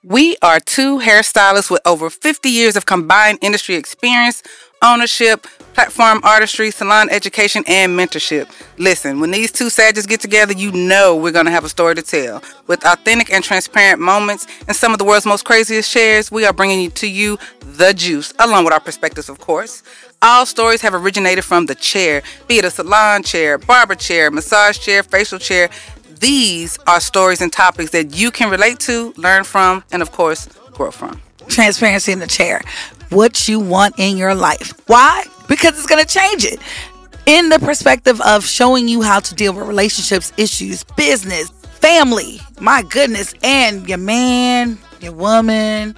We are two hairstylists with over 50 years of combined industry experience, ownership, platform artistry, salon education, and mentorship. Listen, when these two sages get together, you know we're going to have a story to tell. With authentic and transparent moments and some of the world's most craziest shares, we are bringing to you the juice, along with our perspectives, of course. All stories have originated from the chair, be it a salon chair, barber chair, massage chair, facial chair. These are stories and topics that you can relate to, learn from, and of course, grow from. Transparency in the chair. What you want in your life. Why? Because it's going to change it. In the perspective of showing you how to deal with relationships, issues, business, family, my goodness, and your man, your woman,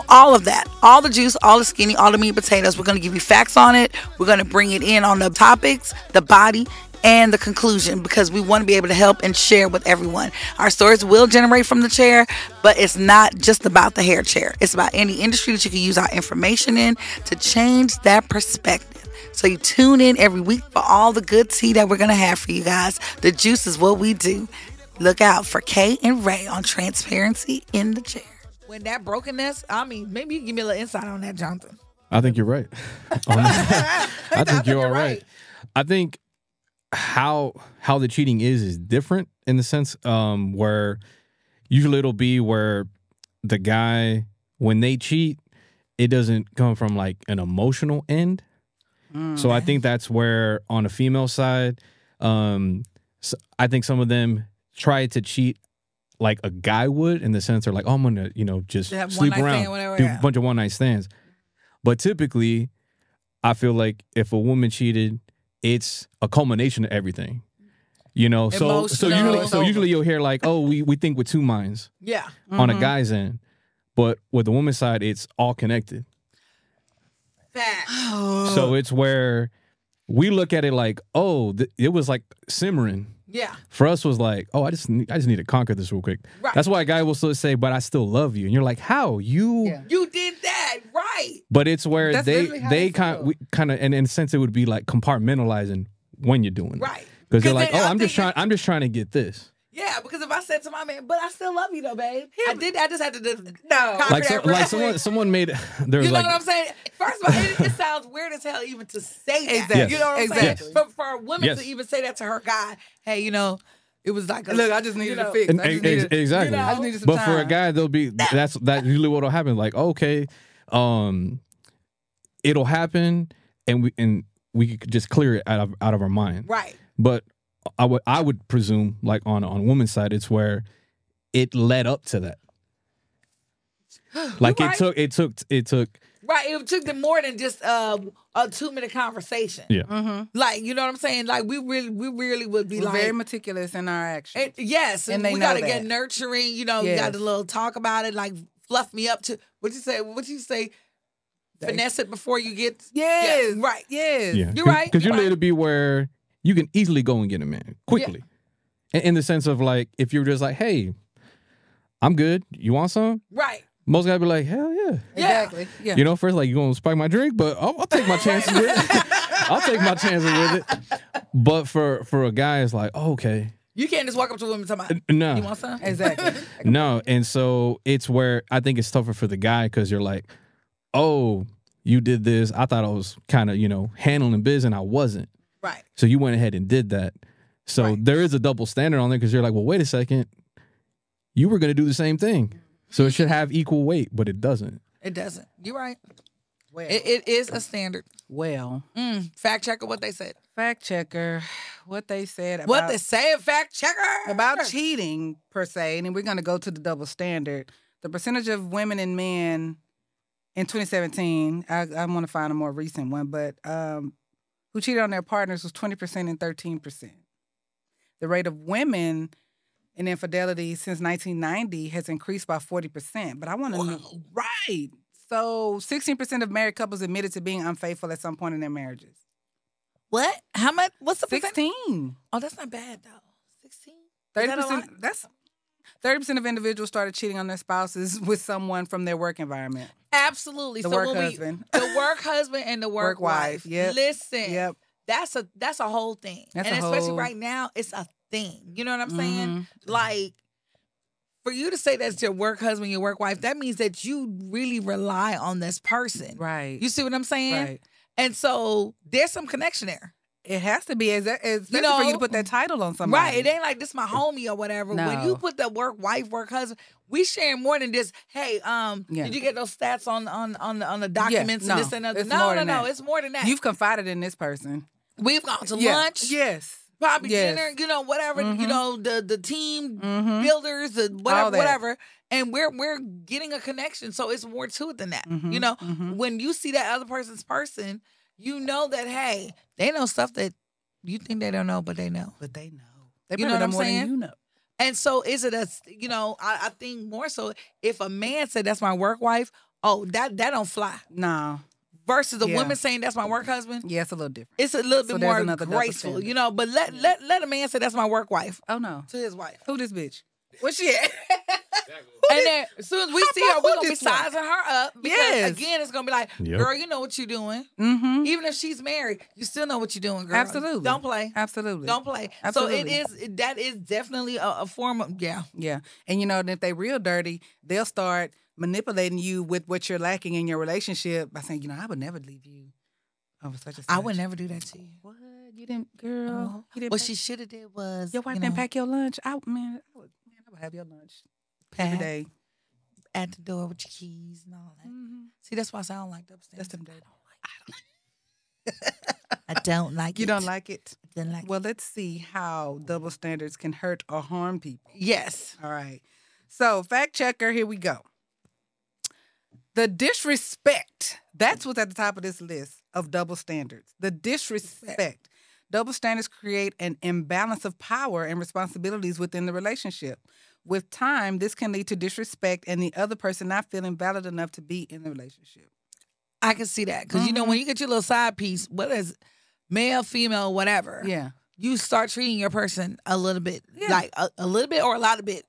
all of that. All the juice, all the skinny, all the meat and potatoes. We're going to give you facts on it. We're going to bring it in on the topics, the body, and the conclusion, because we want to be able to help and share with everyone. Our stories will generate from the chair, but it's not just about the hair chair. It's about any industry that you can use our information in to change that perspective. So you tune in every week for all the good tea that we're going to have for you guys. The juice is what we do. Look out for Kay and Rae on Transparency in the Chair. When that brokenness, maybe you can give me a little insight on that, Jonathan. I think you're right. I think you're all right. I think how the cheating is different in the sense where usually it'll be where the guy, when they cheat, it doesn't come from like an emotional end. So I think that's where on the female side, so I think some of them try to cheat like a guy would, in the sense they're like, oh, I'm gonna just sleep around, do a bunch of one night stands. But typically I feel like if a woman cheated, it's a culmination of everything, So usually you'll hear like, oh, we think with two minds, on a guy's end, but with the woman's side, it's all connected. So it's where we look at it like, oh, it was like simmering. Yeah. For us was like, oh, I just need to conquer this real quick. Right. That's why a guy will still say, but I still love you, and you're like, how you did that right? But it's where they kind of, and in a sense, it would be like compartmentalizing when you're doing it. Right. Because they're like, oh, I'm just trying to get this. Yeah, because if I said to my man, but I still love you though, babe. I just had to do someone made there was you know what I'm saying? First of all, it sounds weird as hell even to say that. Exactly. Yes. You know what I'm saying? Yes. For women to even say that to her guy, hey, it was like look, I just needed a fix. Exactly. I just needed some but time. for a guy, they'll be that's usually what'll happen. Like, okay, it'll happen, and we could just clear it out of our mind. Right. But I would presume, like on woman's side, it's where it led up to that. Like it took. Right, it took them more than just a 2-minute conversation. Yeah. Mm-hmm. Like, you know what I'm saying? Like we really would be We're like very meticulous in our actions. Yes, and they we know gotta that. get nurturing. You got a little talk about it, like fluff me up to what you say. Finesse it before you get. Yes. Yeah, right. Yes. Yeah. You're right. Because you're you right. need to be where you can easily go and get a man quickly. Yeah. In the sense of like, if you're just like, hey, I'm good. You want some? Right. Most guys be like, hell yeah. Exactly. Yeah. First, like, you gonna spike my drink, but I'll take my chances with it. I'll take my chances with it. But for a guy, it's like, oh, okay. You can't just walk up to a woman and talk about, no. You want some? Exactly. No. And so it's where I think it's tougher for the guy, because you're like, oh, you did this. I thought I was kind of, handling biz, and I wasn't. Right. So you went ahead and did that. So there is a double standard on there, because you're like, well, wait a second. You were going to do the same thing. So it should have equal weight, but it doesn't. It doesn't. You're right. Well, it is a standard. Well. Fact checker what they said. Fact checker what they said about... What they say, fact checker? About cheating, per se, and we're going to go to the double standard. The percentage of women and men in 2017, I want to find a more recent one, but who cheated on their partners was 20% and 13%. The rate of women in infidelity since 1990 has increased by 40%. But I want to know, right? So 16% of married couples admitted to being unfaithful at some point in their marriages. What? How much? What's the 16? Oh, that's not bad though. 16. 30%. That's 30% of individuals started cheating on their spouses with someone from their work environment. Absolutely. The work husband. The work husband and the work wife. Yep. Listen. Yep. That's a whole thing. Especially right now, it's a thing. You know what I'm saying? Like, for you to say that's your work husband, your work wife, that means that you really rely on this person. Right. You see what I'm saying? Right. And so there's some connection there. It has to be, especially for you to put that title on somebody. Right. It ain't like this my homie or whatever. No. When you put the work wife, work husband, we sharing more than just, hey, did you get those stats on the documents and this and that? No. It's more than that. You've confided in this person. We've gone to lunch. Yes. Probably dinner, whatever, the team builders, whatever. And we're getting a connection. So it's more to it than that. When you see that other person's person, you know that, hey, they know stuff that you think they don't know, but they know. But they know. They know what I'm more saying? Than you know. And so is it I think more so if a man said that's my work wife, that don't fly. No. Versus a woman saying that's my work husband. Yeah, it's a little different. It's a little bit more graceful, but let a man say that's my work wife. Oh no. To his wife. Who this bitch? Where's she at? And then as soon as we see her, we're gonna be sizing her up. Because again, it's gonna be like, girl, you know what you're doing. Mm-hmm. Even if she's married, you still know what you're doing, girl. Absolutely. Don't play. Absolutely. Don't play. Absolutely. So that is definitely a form of Yeah. And if they real dirty, they'll start manipulating you with what you're lacking in your relationship by saying, I would never leave you over such and such. I would never do that to you. What? You didn't, girl. You didn't what she should have did was your wife didn't pack your lunch. I would have your lunch every day at the door with your keys and all that. Mm-hmm. See, that's why I say I don't like the upstairs. That's them dirty. I don't like it. You don't like it? I don't like it. Well, let's see how double standards can hurt or harm people. Yes. All right. So, fact checker, here we go. The disrespect. That's what's at the top of this list of double standards. The disrespect. Double standards create an imbalance of power and responsibilities within the relationship. With time, this can lead to disrespect and the other person not feeling valid enough to be in the relationship. I can see that. Because, when you get your little side piece, whether it's male, female, whatever, you start treating your person a little bit, like a little bit or a lot of bit.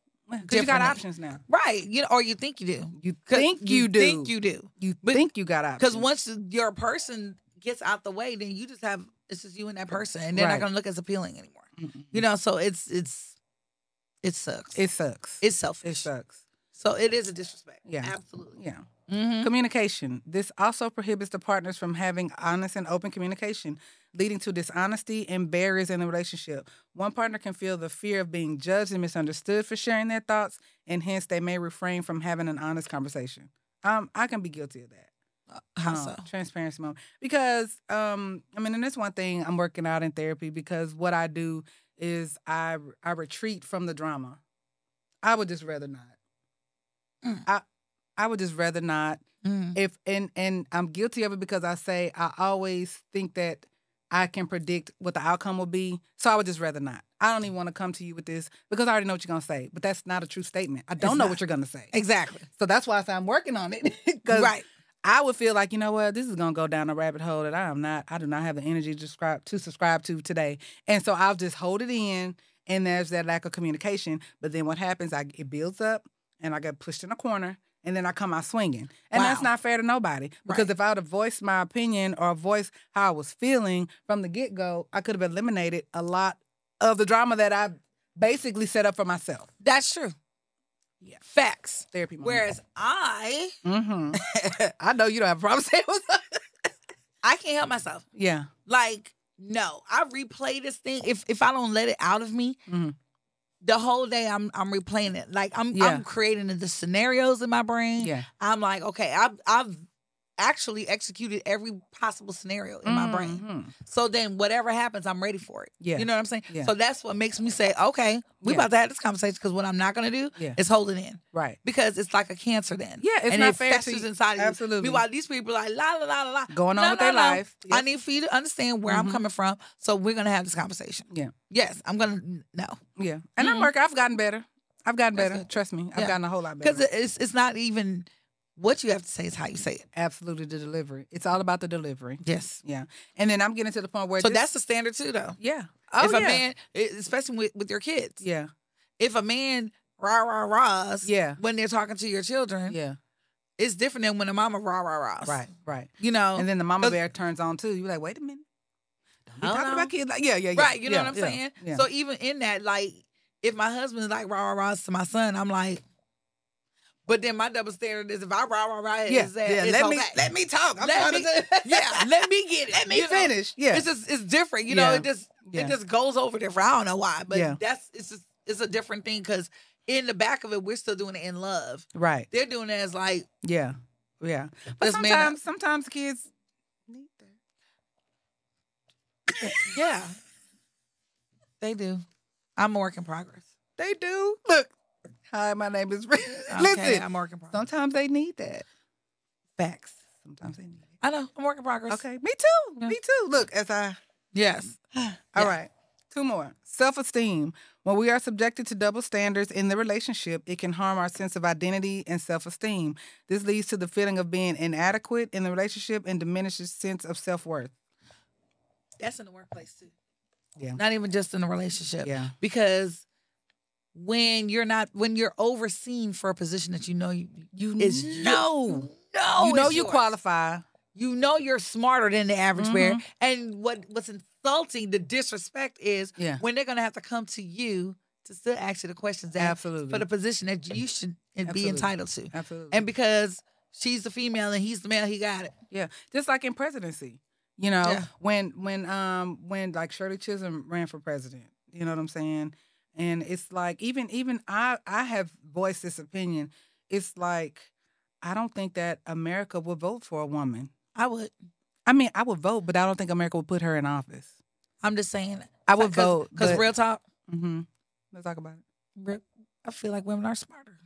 You got options now. Right. Or you think you do. You think you do. You think you do. You think you got options. Because once your person gets out the way, then you just have, it's just you and that person. And they're not going to look as appealing anymore. Mm-hmm. So it sucks. It sucks. It's selfish. It sucks. So it is a disrespect. Yeah. Absolutely. Yeah. Mm-hmm. Communication. This also prohibits the partners from having honest and open communication, leading to dishonesty and barriers in the relationship. One partner can feel the fear of being judged and misunderstood for sharing their thoughts, and hence they may refrain from having an honest conversation. I can be guilty of that. How so? Transparency moment. Because, and that's one thing I'm working out in therapy, because what I do is I retreat from the drama. I would just rather not. I would just rather not. If and I'm guilty of it because I always think that I can predict what the outcome will be. So I would just rather not. I don't even want to come to you with this because I already know what you're gonna say. But that's not a true statement. I don't know what you're gonna say. Exactly. So that's why I say I'm working on it. Right. I would feel like, this is gonna go down a rabbit hole that I do not have the energy to subscribe to today. And so I'll just hold it in, and there's that lack of communication. But then what happens? It builds up, and I get pushed in a corner. And then I come out swinging. And that's not fair to nobody. Because if I would have voiced my opinion or voiced how I was feeling from the get-go, I could have eliminated a lot of the drama that I basically set up for myself. That's true. Yeah. Facts. Therapy moment. Whereas I know you don't have a problem saying what's up. I can't help myself. Yeah. Like, no. I replay this thing. If I don't let it out of me, the whole day I'm replaying it. Like I'm creating the scenarios in my brain. Yeah. I'm like, okay, I've actually executed every possible scenario in my brain. So then whatever happens, I'm ready for it. Yeah. You know what I'm saying? Yeah. So that's what makes me say, okay, we about to have this conversation, because what I'm not going to do is hold it in. Right. Because it's like a cancer then. Yeah, it's and not it fair festers inside of you. Absolutely. Meanwhile, these people are like, la, la, la, la, la. Going on with their life. Yep. I need for you to understand where I'm coming from, so we're going to have this conversation. Yeah. Yes, I'm going to, no. Yeah. And I'm working. I've gotten better. Trust me. I've gotten a whole lot better. Because it's not even what you have to say, is how you say it. Absolutely, the delivery. It's all about the delivery. Yes. Yeah. And then I'm getting to the point where... So that's the standard too, though. Yeah. If a man, especially with your kids. Yeah. If a man rah-rah-rahs when they're talking to your children, it's different than when a mama rah-rah-rahs. Right. And then the mama bear turns on too. You're like, wait a minute. Don't be talking about kids. Like, yeah. Right, you know what I'm saying? Yeah. So even in that, like, if my husband is like rah-rah-rahs to my son, I'm like... But then my double standard is if I rah Yeah, his ass, yeah. it's Let okay. me talk. I'm Let trying me, to. yeah, let me get it. Let me finish. Yeah, it's different. You know, it just goes over different. I don't know why, but it's a different thing because in the back of it, we're still doing it in love. Right. They're doing it as like yeah. But sometimes kids need that. Yeah, they do. I'm a work in progress. They do. Look. Hi, my name is Rick. Okay, Listen, I'm working progress. sometimes they need that. Facts. Sometimes they need it. I know. I'm working progress. Okay, me too. Yeah. Me too. Look, Yes. All right. 2 more. Self-esteem. When we are subjected to double standards in the relationship, it can harm our sense of identity and self-esteem. This leads to the feeling of being inadequate in the relationship and diminishes sense of self-worth. That's in the workplace too. Yeah. Not even just in a relationship. Yeah. Because when you're overseen for a position that you know you qualify. You know you're smarter than the average bear. And what's insulting, the disrespect is when they're gonna have to come to you to still ask you the questions that for the position that you should be entitled to. Absolutely. And because she's the female and he's the male, he got it. Yeah. Just like in presidency. You know, when like Shirley Chisholm ran for president, you know what I'm saying? And it's like even I have voiced this opinion. It's like I don't think that America would vote for a woman. I would. I mean, I would vote, but I don't think America would put her in office. I'm just saying. I would vote. Because real talk. Let's talk about it. I feel like women are smarter.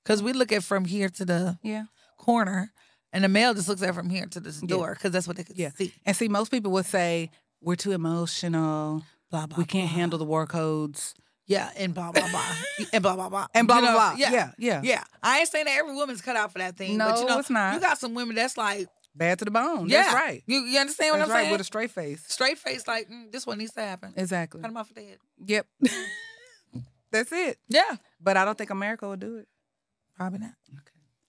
Because we look at from here to the corner, and the male just looks at from here to this door because that's what they could see. And see, most people would say, we're too emotional. Blah, blah, we can't blah. handle the war codes. Yeah, and blah, blah, blah. And blah, blah, blah. And blah, you blah, know, blah. Yeah. I ain't saying that every woman's cut out for that thing. No, but you know, it's not. You got some women that's like... bad to the bone. Yeah. That's right. You understand what that's I'm saying? Right, with a straight face. Straight face, like, this one needs to happen. Exactly. Cut him off the head. Yep. That's it. Yeah. But I don't think America will do it. Probably not. Okay.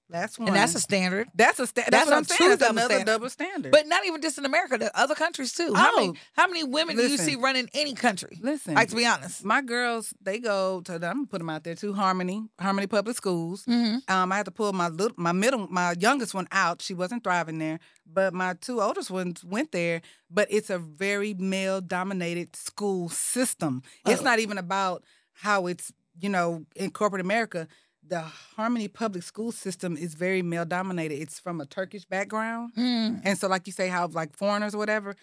Last one. And that's a standard. That's what I'm saying. That's another double standard. But not even just in America, the other countries too. How many women do you see running any country? Listen. Like, to be honest. My girls, they go to, I'm going to put them out there too, Harmony Public Schools. I had to pull my youngest one out. She wasn't thriving there. But my 2 oldest ones went there. But it's a very male-dominated school system. It's not even about how it's, in corporate America. The Harmony Public School system is very male dominated. It's from a Turkish background. And so like you say, how like foreigners or whatever,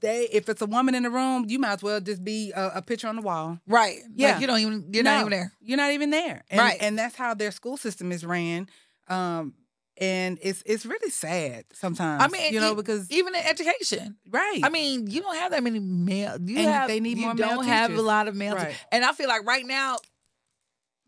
if it's a woman in the room, you might as well just be a picture on the wall. Right. Yeah. Like you're not even there. You're not even there. And, right. And that's how their school system is ran. And it's really sad sometimes. I mean, because even in education, right? I mean, you don't have that many male. They need more male teachers. You don't have a lot of male. Right. And I feel like right now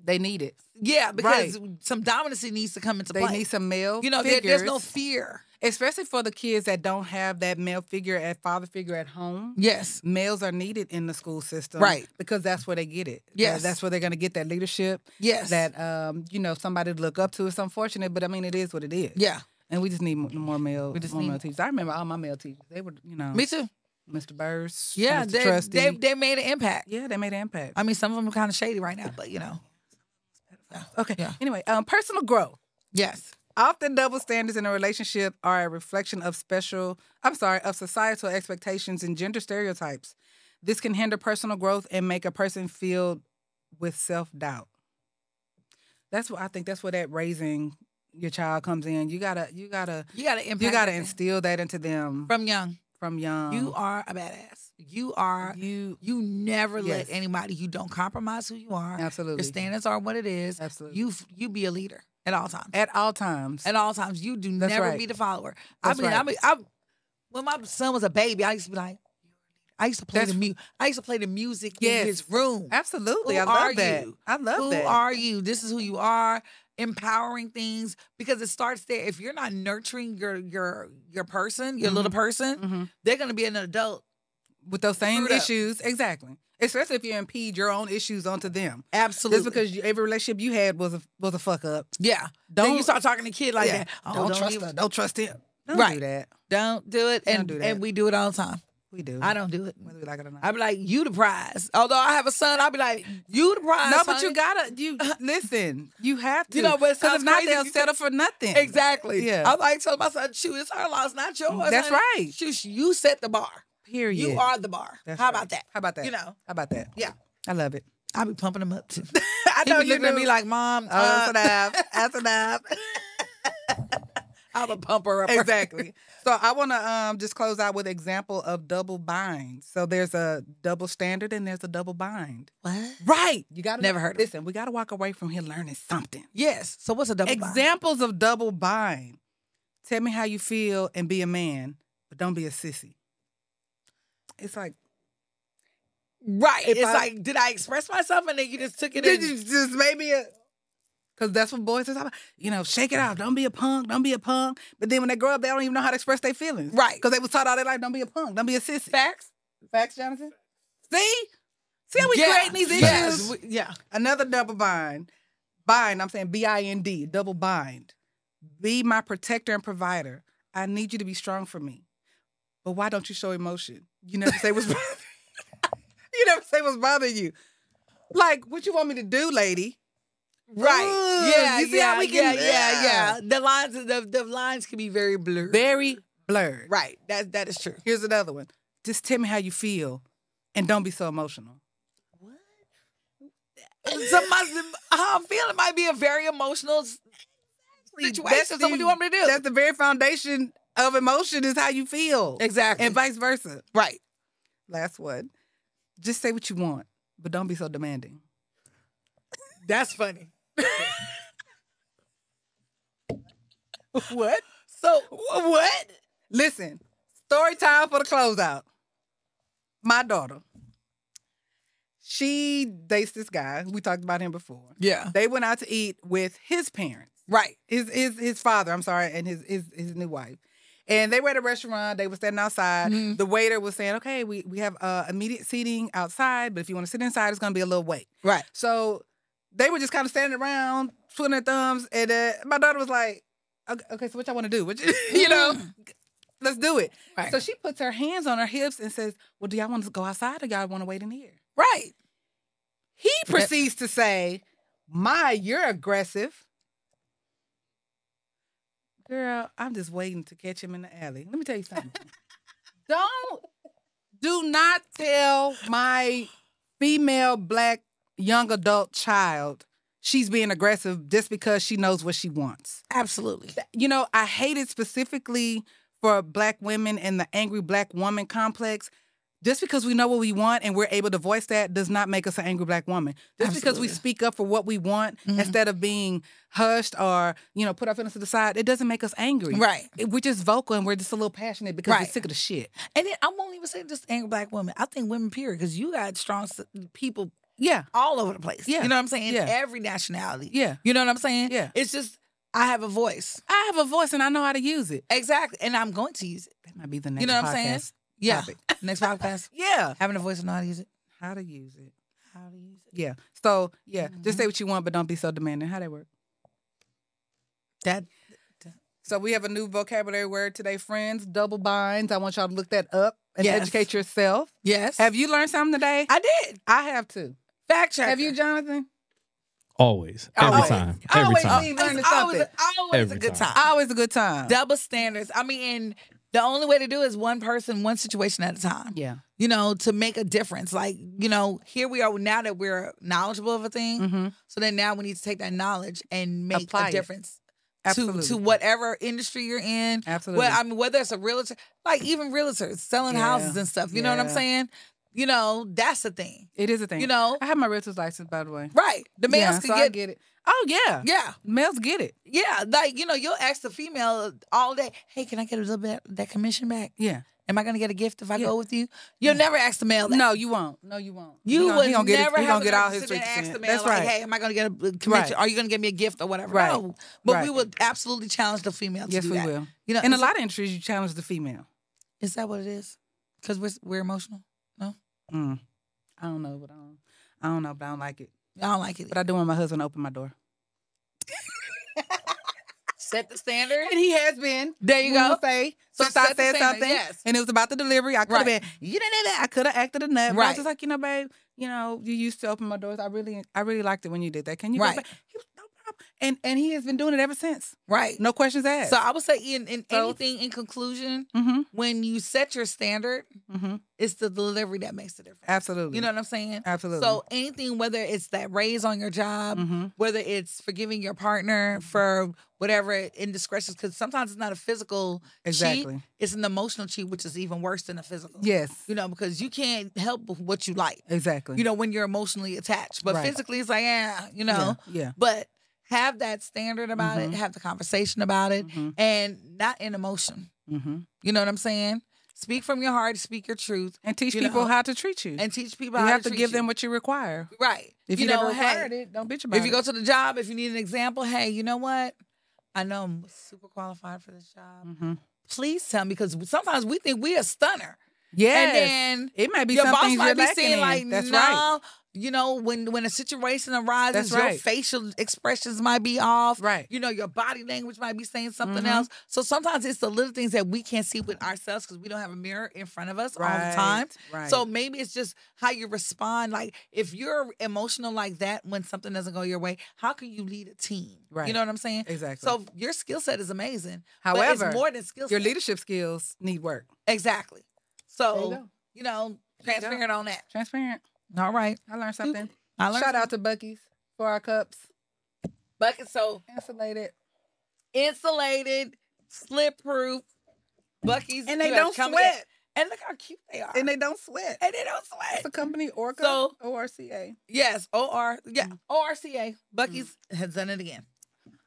they need it. Yeah, because some dominancy needs to come into play. They need some male. There's no fear, especially for the kids that don't have that male figure, father figure at home. Yes, males are needed in the school system, right? Because that's where they get it. Yes, that's where they're going to get that leadership. Yes, that somebody to look up to. It's unfortunate, but I mean, it is what it is. Yeah, and we just need more male. Male teachers. I remember all my male teachers. They were, me too. Mr. Burrs. Yeah, Mr. Trusty. They made an impact. Yeah, they made an impact. I mean, some of them are kind of shady right now, but Okay. Yeah. Anyway, personal growth. Yes. Often double standards in a relationship are a reflection of societal expectations and gender stereotypes. This can hinder personal growth and make a person feel with self-doubt. That's what I think. That's where that raising your child comes in. You gotta instill that into them from young. You are a badass. You never let anybody. You don't compromise who you are. Absolutely. Your standards are what it is. Absolutely. You be a leader at all times. At all times. At all times. You do never be the follower. When my son was a baby, I used to be like, I used to play the music in his room. Absolutely. I love that. Who are you? This is who you are. Empowering things, because it starts there. If you're not nurturing your person, your little person, they're going to be an adult with those same issues. Exactly. Especially if you impede your own issues onto them. Absolutely. Just because every relationship you had was a fuck up. Yeah. Then you start talking to a kid like that. Don't trust him. Don't do that. Don't do it. And we do it all the time. We do. I don't do it. Whether we like it or not. I be like, you the prize. Although I have a son, I'll be like, you the prize. No, but honey. you gotta. You listen. You have to. You know, but it because sounds if not, crazy they'll if you settle for nothing. Exactly. Yeah. I'm like telling my son, shoot, it's her loss, not yours. That's honey. right. Shoot, you set the bar. Period. You are the bar. That's How right. about that? How about that? You know. How about that? Yeah. I love it. I be pumping them up too. I He know be you looking at do. me like, Mom, Oh, that's enough. That's enough. I'm a pumper up. Exactly. So I want to just close out with example of double bind. So there's a double standard and there's a double bind. What? Right. You got to Never heard of it. Listen, we got to walk away from here learning something. Yes. So what's a double bind? Examples of double bind. Tell me how you feel and be a man, but don't be a sissy. It's like, Right. If It's I- like, did I express myself and then you just took it did in? you just maybe because that's what boys are talking about. You know, shake it off. Don't be a punk. Don't be a punk. But then when they grow up, they don't even know how to express their feelings. Right. Because they was taught all their life, don't be a punk. Don't be a sissy. Facts? Facts, Jonathan? See? See how we Yeah. creating these issues? Yes. Yeah. Another double bind. Bind, I'm saying B-I-N-D, double bind. Be my protector and provider. I need you to be strong for me. But why don't you show emotion? You never say what's bothering you. Never say what's bothering you. Like, what you want me to do, lady? Right. Ooh, Yeah. you see yeah. how we can- yeah. The lines can be very blurred. Very blurred. Right. That is true. Here's another one. Just tell me how you feel and don't be so emotional. How I'm feeling might be a very emotional situation. That's So what do you want me to do? That's the very foundation of emotion is how you feel. Exactly. And vice versa. Right. Last one. Just say what you want, but don't be so demanding. That's funny. What? So what? Listen, story time for the closeout. My daughter, she dates this guy. We talked about him before. Yeah. They went out to eat with his parents. Right. His father, I'm sorry, and his new wife. And they were at a restaurant. They were standing outside. Mm-hmm. The waiter was saying, okay, we have immediate seating outside, but if you want to sit inside, it's going to be a little wait. Right. So they were just kind of standing around, twiddling their thumbs. And my daughter was like, okay, so what y'all want to do? You know, let's do it. Right. So she puts her hands on her hips and says, well, do y'all want to go outside or y'all want to wait in here? Right. He proceeds to say, you're aggressive. Girl, I'm just waiting to catch him in the alley. Let me tell you something. Do not tell my female black young adult child she's being aggressive just because she knows what she wants. Absolutely. You know, I hate it specifically for black women and the angry black woman complex. Just because we know what we want and we're able to voice that does not make us an angry black woman. Just because we speak up for what we want instead of being hushed or, put our feelings to the side, it doesn't make us angry. Right. We're just vocal and we're just a little passionate because we're Right. sick of the shit. And then I won't even say just angry black women. I think women, period, because you got strong people Yeah. all over the place. Yeah. You know what I'm saying? Yeah. Every nationality. Yeah. You know what I'm saying? Yeah. It's just, I have a voice. I have a voice and I know how to use it. Exactly. And I'm going to use it. That might be the next You know what I'm saying? podcast Yeah. topic. Next podcast. Yeah. Having a voice and know how to use it. How to use it. How to use it. Yeah. So, yeah, just say what you want, but don't be so demanding. How that work? That. So we have a new vocabulary word today, friends. Double binds. I want y'all to look that up and Yes. educate yourself. Yes. Have you learned something today? I did. I have too. Fact check. Have you, Jonathan? Always. Every Always. time. Every Always time. leave learning It's always, something. always Every a good time. time. Always a good time. Double standards. I mean, and the only way to do it is one person, one situation at a time. Yeah. To make a difference. Like, here we are now that we're knowledgeable of a thing. Mm-hmm. So then now we need to take that knowledge and make Apply a it. difference Absolutely. to whatever industry you're in. Absolutely. Well, I mean, whether it's a realtor, like even realtors selling Yeah. houses and stuff. You know what I'm Yeah. saying? That's the thing. It is a thing. I have my realtor's license, by the way. Right. The males Yeah, can so I get it. Oh, yeah. Yeah. Males get it. Yeah. Like, you'll ask the female all day, hey, can I get a little bit of that commission back? Yeah. Am I going to get a gift if I Yeah. go with you? You'll never ask the male that. No, you won't. No, you won't. You would he gonna get never He have gonna get all his sit there and ask 3%. the male, That's like, right. hey, am I going to get a commission? Right. Are you going to give me a gift or whatever? Right. No. But Right. we would absolutely challenge the female to Yes, do we that. will. In In a lot of industries, you challenge the female. Is that what it is? Because we're emotional? No? I don't know, but I don't know, but I don't like it. I don't like it. But I do want my husband to open my door. set the standard. And he has been. There you go. Say, So since I set the said standard, something, yes. and it was about the delivery, I could have Right. been, you didn't do that. I could have acted a nut. But I Right. was just like, babe, you used to open my doors. I really liked it when you did that. Can you Right. go back? He was, no problem. And he has been doing it ever since. Right. No questions asked. So I would say in So- anything in conclusion, Mm-hmm. when you set your standard, Mm-hmm. it's the delivery that makes the difference. Absolutely. You know what I'm saying? Absolutely. So anything, whether it's that raise on your job, Mm-hmm. whether it's forgiving your partner for whatever indiscretions, because sometimes it's not a physical cheat, Exactly. it's an emotional cheat, which is even worse than a physical. Yes. Because you can't help what you like. Exactly. When you're emotionally attached, but Right. physically it's like, Yeah. But have that standard about it, have the conversation about it, Mhm. and not in emotion. Mm-hmm. You know what I'm saying? Speak from your heart, speak your truth, And teach You people know, how to treat you. and teach people You how have to to treat give you. them what you require. Right. If you, never required it, don't bitch about if you it. go to the job, if you need an example, hey, you know what? I know I'm super qualified for this job. Mm-hmm. Please tell me, because sometimes we think we a stunner. Yes. And then it might be your some boss things might you're be lacking saying in. like, That's no, right. when a situation arises, That's your right. facial expressions might be off. Right. Your body language might be saying something Mhm. else. So sometimes it's the little things that we can't see with ourselves because we don't have a mirror in front of us all the time. Right. So maybe it's just how you respond. Like if you're emotional like that when something doesn't go your way, how can you lead a team? Right. You know what I'm saying? Exactly. So your skill set is amazing. However, but it's more than skill set. your leadership skills need work. Exactly. There you So, go. transparent on that. Transparent. All right. I learned something. I learned Shout out to Buc-ee's for our cups. bucket so Insulated. slip-proof Buc-ee's. And they you don't have to come sweat. with- And look how cute they are. And they don't sweat. And they don't sweat. It's a company, Orca, So- ORCA. Yes, ORCA. Buc-ee's has done it again.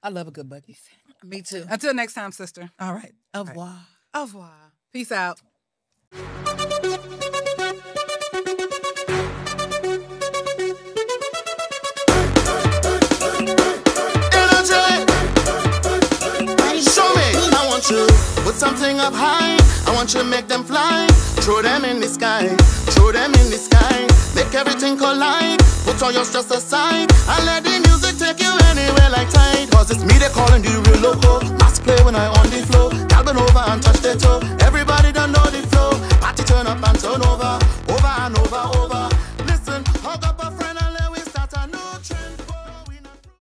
I love a good Buc-ee's. Me too. Until next time, sister. All right. Au revoir. Au revoir. Peace out. Show me. I want you put something up high. I want you to make them fly. Throw them in the sky. Throw them in the sky. Make everything collide. Put all your stress aside. And let the music take you anywhere like tide. Cause it's me they calling the real loco. Mass play when I on the floor. Gal bend over and touch their toe. Everybody